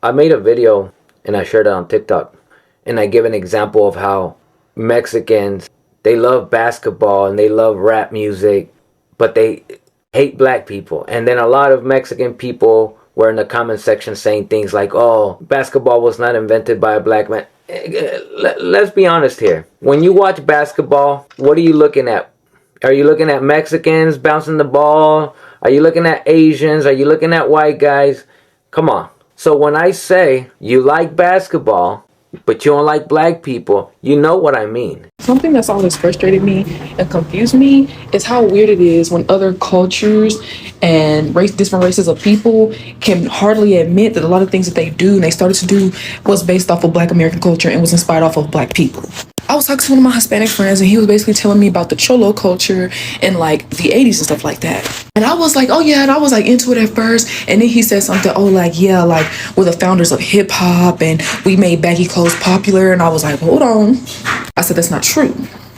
I made a video and I shared it on TikTok, and I give an example of how Mexicans, they love basketball and they love rap music, but they hate black people. And then a lot of Mexican people were in the comment section saying things like, oh, basketball was not invented by a black man. Let's be honest here. When you watch basketball, what are you looking at? Are you looking at Mexicans bouncing the ball? Are you looking at Asians? Are you looking at white guys? Come on. So when I say you like basketball, but you don't like black people, you know what I mean. Something that's always frustrated me and confused me is how weird it is when other cultures and different races of people can hardly admit that a lot of things that they do and they started to do was based off of Black American culture and was inspired off of black people. I was talking to one of my Hispanic friends and he was basically telling me about the Cholo culture in like the 80s and stuff like that. And I was like, oh yeah, and I was like into it at first. And then he said something, oh like, yeah, like we're the founders of hip hop and we made baggy clothes popular. And I was like, hold on. I said, that's not true.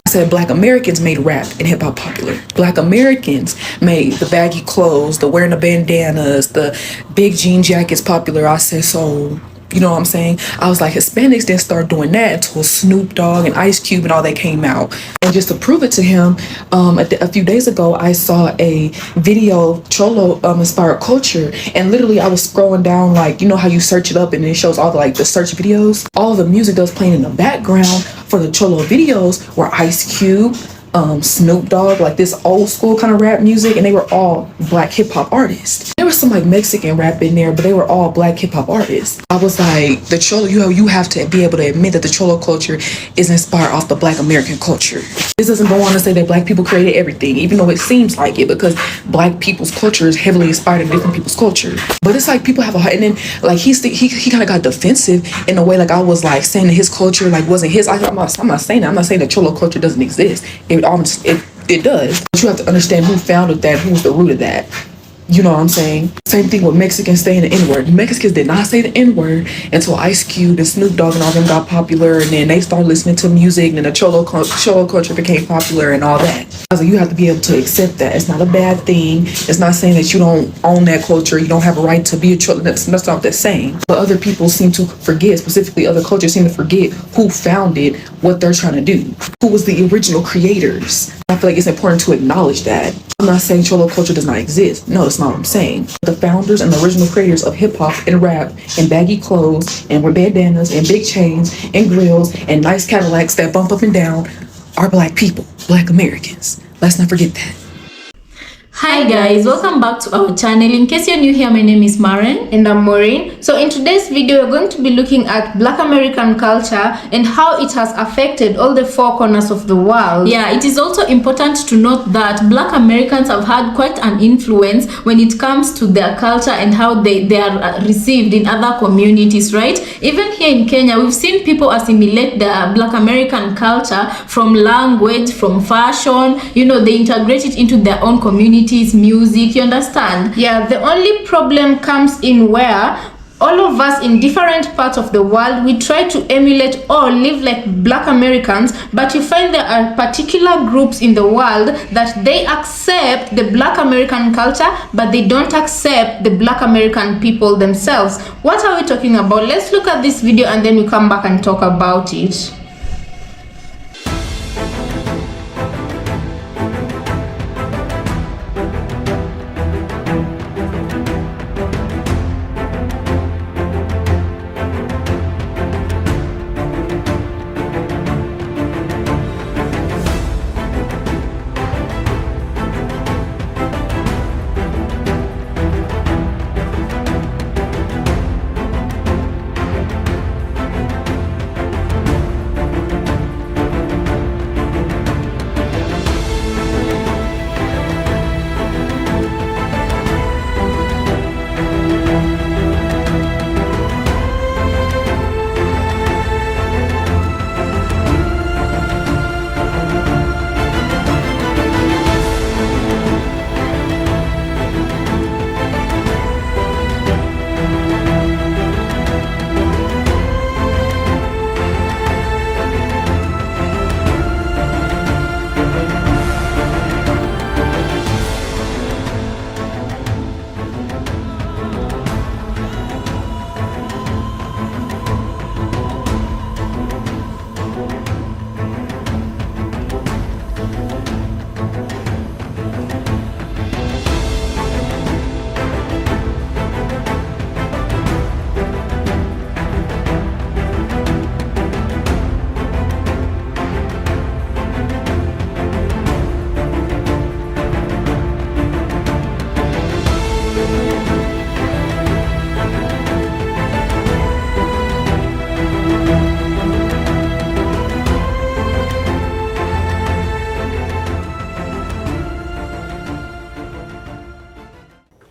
I said, Black Americans made rap and hip hop popular. Black Americans made the baggy clothes, the wearing the bandanas, the big jean jackets popular. I said, so... you know what I'm saying? I was like, Hispanics didn't start doing that until Snoop Dogg and Ice Cube and all that came out. And just to prove it to him, a few days ago, I saw a video, Cholo inspired culture. And literally I was scrolling down, like, you know how you search it up and it shows all the, like, the search videos? All the music that was playing in the background for the Cholo videos were Ice Cube, Snoop Dogg, like this old school kind of rap music, and they were all black hip hop artists. There was some like Mexican rap in there, but they were all black hip hop artists. I was like, the Cholo, you have to be able to admit that the Cholo culture is inspired off the Black American culture. This doesn't go on to say that black people created everything, even though it seems like it, because black people's culture is heavily inspired in different people's culture. But it's like people have a heart, and then like he kind of got defensive in a way, like I was like saying that his culture like wasn't his. I'm not saying that. I'm not saying that Cholo culture doesn't exist. It does, but you have to understand who founded that, who was the root of that. You know what I'm saying? Same thing with Mexicans saying the N-word. Mexicans did not say the N-word until Ice Cube and Snoop Dogg and all them got popular, and then they started listening to music, and then the Cholo culture became popular and all that. I was like, you have to be able to accept that. It's not a bad thing. It's not saying that you don't own that culture. You don't have a right to be a Cholo. That's not what they're saying. But other people seem to forget, specifically other cultures seem to forget who founded what they're trying to do. Who was the original creators. I feel like it's important to acknowledge that. I'm not saying Cholo culture does not exist. No, that's not what I'm saying. The founders and the original creators of hip hop and rap and baggy clothes and with bandanas and big chains and grills and nice Cadillacs that bump up and down are black people, Black Americans. Let's not forget that. Hi guys, welcome back to our channel. In case you're new here, my name is Maren and I'm Maureen. So in today's video, we're going to be looking at Black American culture and how it has affected all the four corners of the world. Yeah, it is also important to note that Black Americans have had quite an influence when it comes to their culture and how they are received in other communities, right? Even here in Kenya, we've seen people assimilate the Black American culture from language, from fashion, you know, they integrate it into their own community. Music, you understand? Yeah, the only problem comes in where all of us in different parts of the world, we try to emulate or live like Black Americans, but you find there are particular groups in the world that they accept the Black American culture, but they don't accept the Black American people themselves. What are we talking about? Let's look at this video and then we come back and talk about it.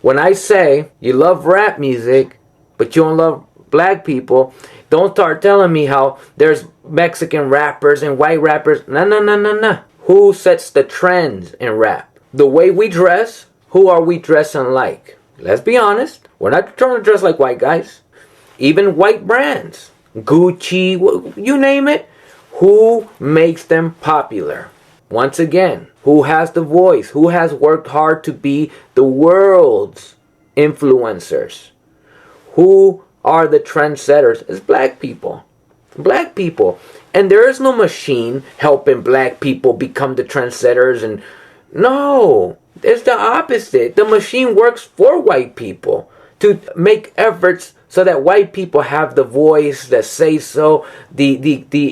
when I say you love rap music, but you don't love black people, don't start telling me how there's Mexican rappers and white rappers. No. Who sets the trends in rap? The way we dress? Who are we dressing like? Let's be honest. We're not trying to dress like white guys. Even white brands. Gucci, you name it. Who makes them popular? Once again, who has the voice? Who has worked hard to be the world's influencers? Who are the trendsetters? It's black people. Black people. And there is no machine helping black people become the trendsetters. And no, it's the opposite. The machine works for white people to make efforts so that white people have the voice, the say so, the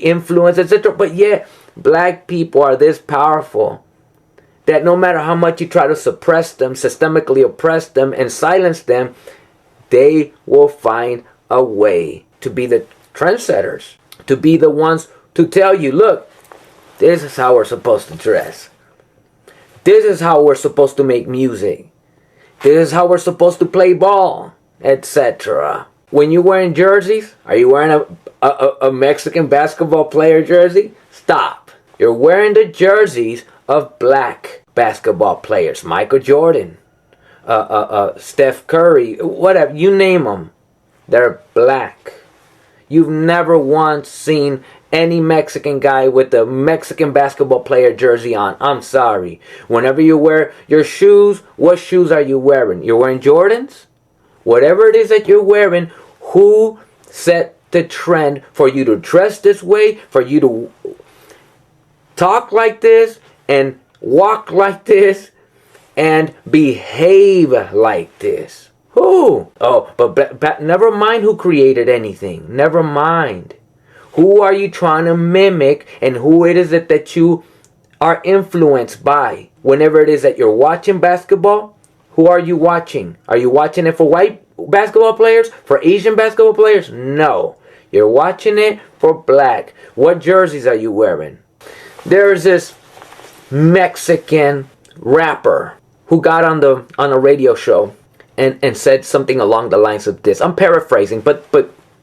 influence, etc. But yet, black people are this powerful that no matter how much you try to suppress them, systemically oppress them, and silence them, they will find a way to be the trendsetters, to be the ones to tell you, look, this is how we're supposed to dress. This is how we're supposed to make music. This is how we're supposed to play ball, etc. When you're wearing jerseys, are you wearing a Mexican basketball player jersey? Stop. You're wearing the jerseys of black basketball players. Michael Jordan, Steph Curry, whatever, you name them. They're black. You've never once seen any Mexican guy with a Mexican basketball player jersey on. I'm sorry. Whenever you wear your shoes, what shoes are you wearing? You're wearing Jordans? Whatever it is that you're wearing, who set the trend for you to dress this way, for you to talk like this, and walk like this, and behave like this? Who? Oh, but never mind who created anything. Never mind. Who are you trying to mimic, and who it is that you are influenced by? Whenever it is that you're watching basketball, who are you watching? Are you watching it for white basketball players? For Asian basketball players? No. You're watching it for black. What jerseys are you wearing? There's this Mexican rapper who got on a radio show and said something along the lines of this. I'm paraphrasing, but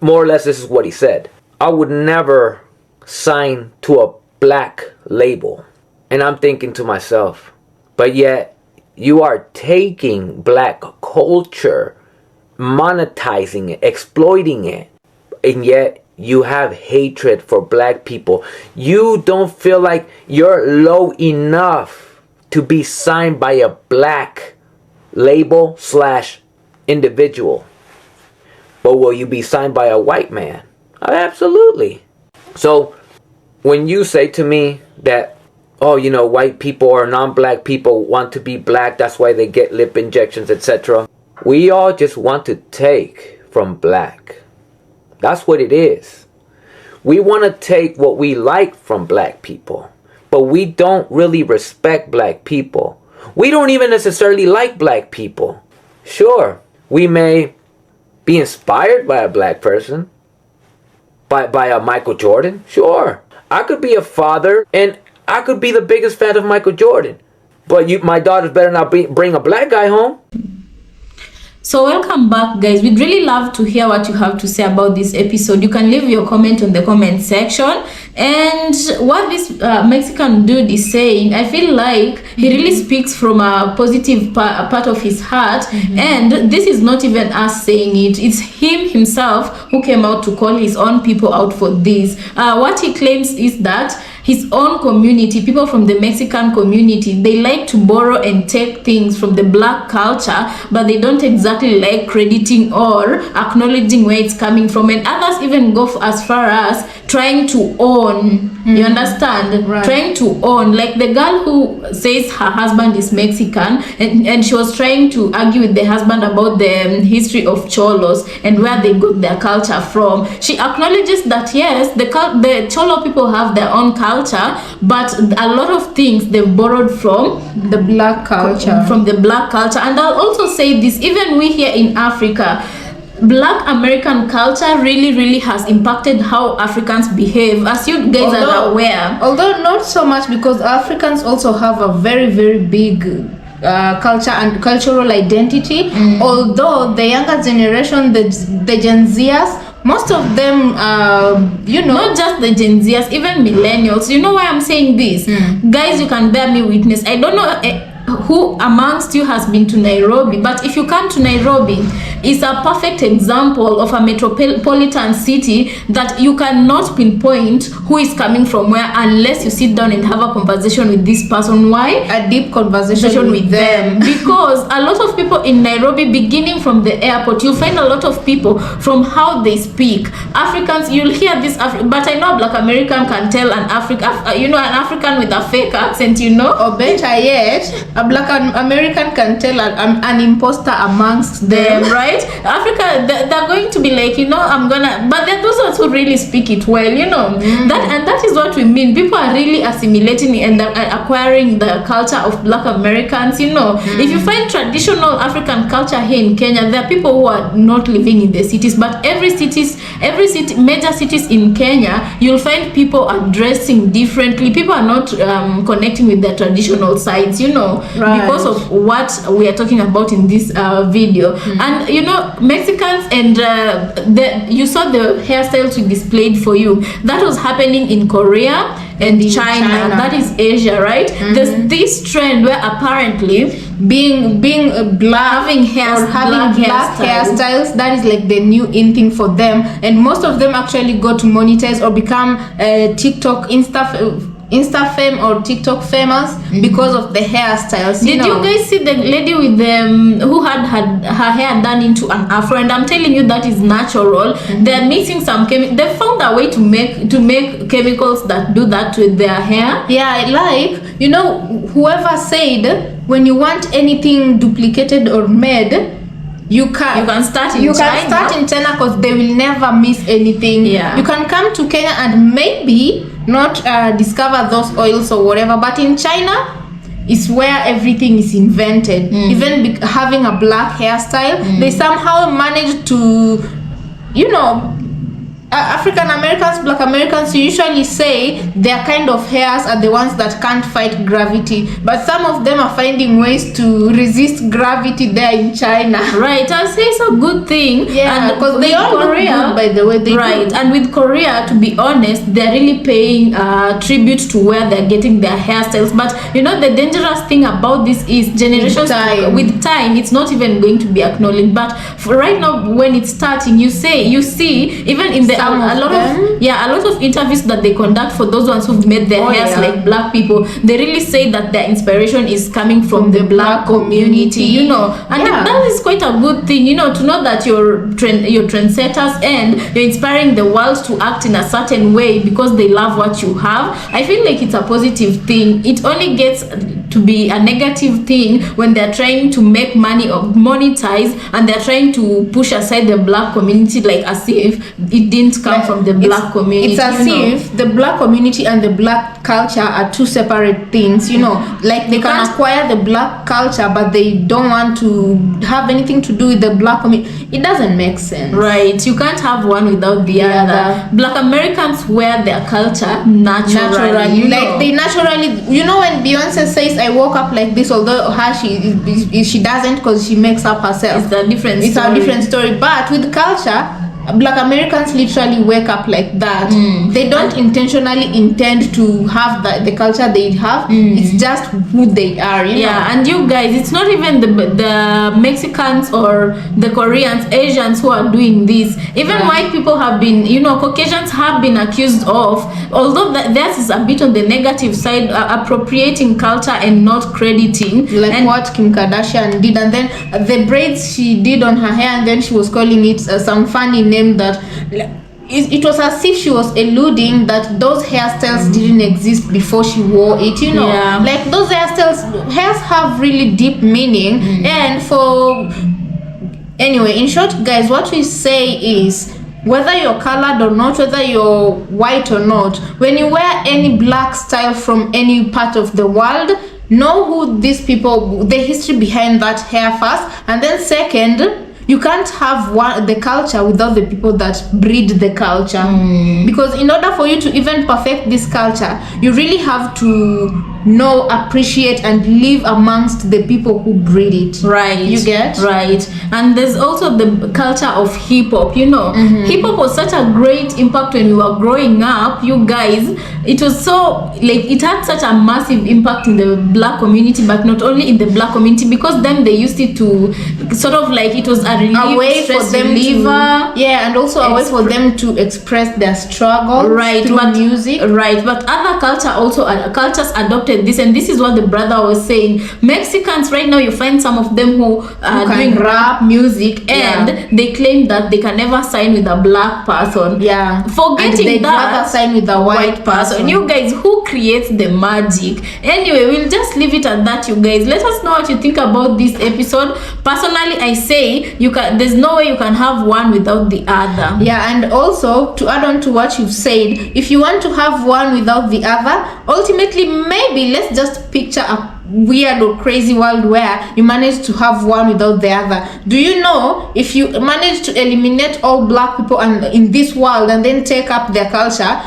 more or less this is what he said. I would never sign to a black label. And I'm thinking to myself, but yet you are taking black culture, monetizing it, exploiting it, and yet you have hatred for black people. You don't feel like you're low enough to be signed by a black label / individual. But will you be signed by a white man? Absolutely. So when you say to me that, oh, you know, white people or non-black people want to be black, that's why they get lip injections, etc. We all just want to take from black. That's what it is. We want to take what we like from black people, but we don't really respect black people. We don't even necessarily like black people. Sure, we may be inspired by a black person, by a Michael Jordan. Sure, I could be a father and I could be the biggest fan of Michael Jordan, but my daughters better not bring a black guy home. So welcome back, guys. We'd really love to hear what you have to say about this episode. You can leave your comment on the comment section. And what this Mexican dude is saying, I feel like he really speaks from a positive part of his heart. Mm-hmm. And this is not even us saying it. It's him himself who came out to call his own people out for this. What he claims is that his own community, people from the Mexican community, they like to borrow and take things from the black culture, but they don't exactly like crediting or acknowledging where it's coming from. And others even go as far as trying to own. You understand? Right. Trying to own. Like the girl who says her husband is Mexican, and she was trying to argue with the husband about the history of cholos and where they got their culture from. She acknowledges that yes, the cholo people have their own culture, but a lot of things they've borrowed from the black culture. From the black culture. And I'll also say this, even we here in Africa, Black American culture really has impacted how Africans behave, as you guys are aware. Although not so much, because Africans also have a very big culture and cultural identity. Although the younger generation, the Gen Zers, most of them, not just the Gen Zers, even millennials. You know why I'm saying this? Guys, you can bear me witness. I don't know who amongst you has been to Nairobi, but if you come to Nairobi, it's a perfect example of a metropolitan city that you cannot pinpoint who is coming from where unless you sit down and have a conversation with this person. Why? A deep conversation with them. Because a lot of people in Nairobi, beginning from the airport, you'll find a lot of people from how they speak. Africans, you'll hear this, but I know a Black American can tell an African with a fake accent, Or better yet, a Black American can tell an imposter amongst them, right? Africa, they're going to be like, but there are those ones who really speak it well, that is what we mean. People are really assimilating and acquiring the culture of Black Americans. If you find traditional African culture here in Kenya, there are people who are not living in the cities, but every city, major cities in Kenya, you'll find people are dressing differently. People are not connecting with their traditional sides, Right. because of what we are talking about in this video. And Mexicans and you saw the hairstyles we displayed for you. That was happening in Korea and China. That is Asia, right? There's this trend where apparently being black, having black hairstyles, that is like the new in thing for them, and most of them actually go to monetize or become TikTok, Insta fame or TikTok famous because of the hairstyles. Did you guys see the lady with who had her hair done into an afro? And I'm telling you, that is natural. They're mixing some they found a way to make chemicals that do that with their hair. Yeah, like whoever said when you want anything duplicated or made, you can start in China because they will never miss anything. Yeah. You can come to Kenya and maybe not discover those oils or whatever, but in China is where everything is invented. Even having a black hairstyle, they somehow managed to, African Americans, Black Americans, usually say their kind of hairs are the ones that can't fight gravity, but some of them are finding ways to resist gravity there in China. Right, I'll say it's a good thing. Yeah, because they all look good, by the way. And with Korea, to be honest, they're really paying tribute to where they're getting their hairstyles. But the dangerous thing about this is generations with time, it's not even going to be acknowledged. But for right now, when it's starting, you see, even in the a lot of interviews that they conduct for those ones who've made their hairs like black people, they really say that their inspiration is coming from the black community, and that is quite a good thing, to know that you're trendsetters and you're inspiring the world to act in a certain way because they love what you have. I feel like it's a positive thing. It only gets to be a negative thing when they're trying to make money or monetize and they're trying to push aside the black community, like as if it didn't come from the black community. It's as if the black community and the black culture are two separate things, like they can acquire the black culture but they don't want to have anything to do with the black community. It doesn't make sense. Right, you can't have one without the other. Black Americans wear their culture naturally. Like they naturally, when Beyonce says I woke up like this, although she doesn't, because she makes up herself. It's a different story. But with culture, Black Americans literally wake up like that. They don't intentionally intend to have the culture they have. It's just who they are. And you guys, it's not even the Mexicans or the Koreans, Asians who are doing this. Even white people have been, Caucasians have been accused of, although theirs is a bit on the negative side, appropriating culture and not crediting. Like what Kim Kardashian did, and then the braids she did on her hair, and then she was calling it some funny name that it was as if she was alluding that those hairstyles didn't exist before she wore it, like those hairs have really deep meaning. And anyway, in short, guys, what we say is, whether you're colored or not, whether you're white or not, when you wear any black style from any part of the world, know who these people, the history behind that hair first, and then second, you can't have the culture without the people that breed the culture. Because in order for you to even perfect this culture, you really have to know, appreciate, and live amongst the people who breed it. Right. You get? Right. And there's also the culture of hip-hop, you know. Hip-hop was such a great impact when we were growing up, you guys. It was so, like, it had such a massive impact in the black community, but not only in the black community, because then they used it to sort of like, it was a relief, A way for them reliever. and also a way for them to express their struggle through music. Right, but other cultures adopted this, and this is what the brother was saying. Mexicans right now, you find some of them who are doing rap music, and they claim that they can never sign with a black person. Forgetting they'd that rather sign with a white person. You guys, who creates the magic? Anyway, we'll just leave it at that, you guys. Let us know what you think about this episode. Personally, I say there's no way you can have one without the other. And also to add on to what you've said, if you want to have one without the other, ultimately maybe let's just picture a weird or crazy world where you manage to have one without the other. Do you know, if you manage to eliminate all black people and in this world and then take up their culture,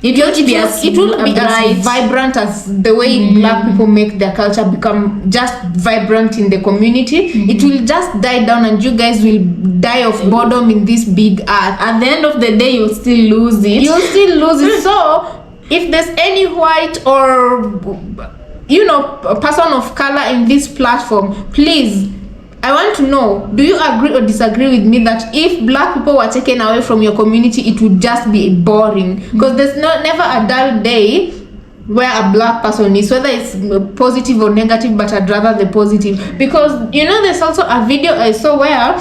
it will be as vibrant as the way black people make their culture become just vibrant in the community. It will just die down and you guys will die of boredom in this big earth. At the end of the day, you'll still lose it. So if there's any white or a person of color in this platform, please, I want to know, do you agree or disagree with me that if black people were taken away from your community, it would just be boring? Because there's never a dull day where a black person is, whether it's positive or negative, but I'd rather the positive. Because there's also a video I saw where,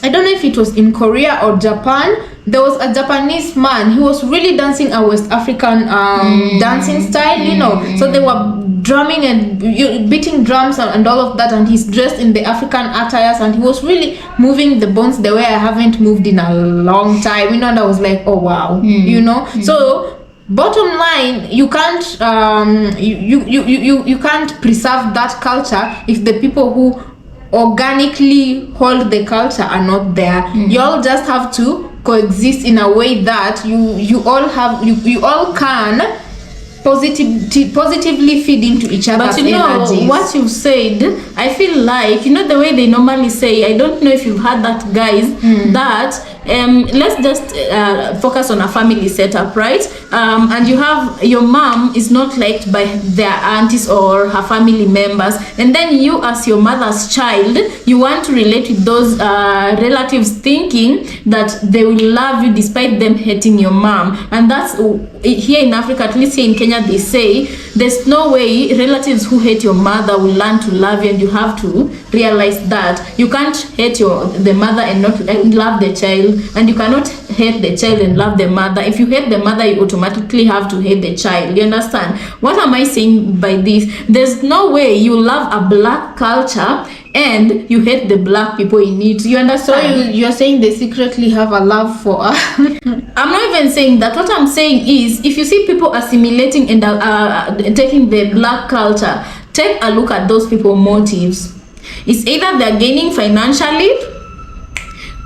I don't know if it was in Korea or Japan, there was a Japanese man. He was really dancing a West African dancing style, so they were drumming and beating drums and all of that, and he's dressed in the African attires, and he was really moving the bones the way I haven't moved in a long time, and I was like, oh wow. So bottom line, you can't you can't preserve that culture if the people who organically hold the culture are not there. You all just have to coexist in a way that you all can positively feed into each other's energies. What you've said, I feel like the way they normally say, I don't know if you've heard that, guys, that let's just focus on a family setup, right? And you have your mom is not liked by their aunties or her family members, and then you as your mother's child, you want to relate with those relatives, thinking that they will love you despite them hating your mom. And that's here in Africa, at least here in Kenya, they say there's no way relatives who hate your mother will learn to love you, and you have to realize that you can't hate the mother and not love the child, and you cannot hate the child and love the mother. If you hate the mother, you automatically have to hate the child. You understand? What am I saying by this? There's no way you love a black culture and you hate the black people in it. You understand? So you're saying they secretly have a love for us? I'm not even saying that. What I'm saying is, if you see people assimilating and taking the black culture, take a look at those people's motives. It's either they're gaining financially,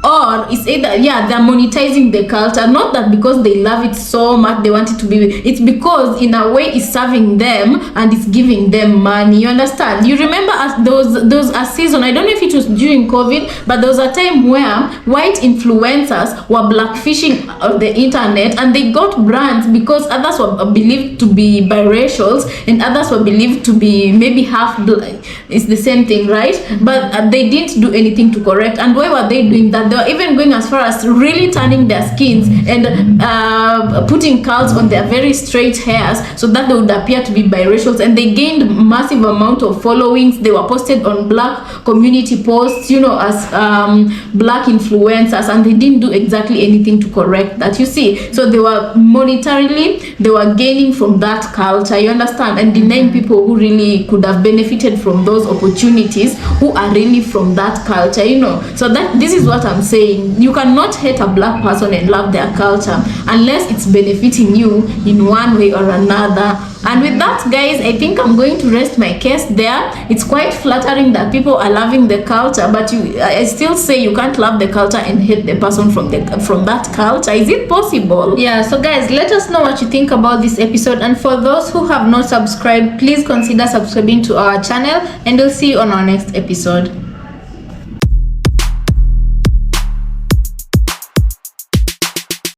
or it's either they're monetizing the culture. Not that because they love it so much they want it to be, it's because in a way it's serving them and it's giving them money. You understand? You remember there was a season, I don't know if it was during COVID, but there was a time where white influencers were blackfishing on the internet, and they got brands because others were believed to be biracials and others were believed to be maybe half black. It's the same thing, right? But they didn't do anything to correct. And why were they doing that? They were even going as far as really tanning their skins and putting curls on their very straight hairs so that they would appear to be biracials, and they gained massive amount of followings. They were posted on black community posts, as black influencers, and they didn't do exactly anything to correct that, you see. So they were monetarily, they were gaining from that culture, you understand, and denying people who really could have benefited from those opportunities, who are really from that culture, So this is what I'm I'm saying. You cannot hate a black person and love their culture unless it's benefiting you in one way or another. And with that, guys, I think I'm going to rest my case there. It's quite flattering that people are loving the culture, but I still say you can't love the culture and hate the person from that culture. Is it possible? Yeah, so guys, let us know what you think about this episode, and for those who have not subscribed, please consider subscribing to our channel, and we'll see you on our next episode.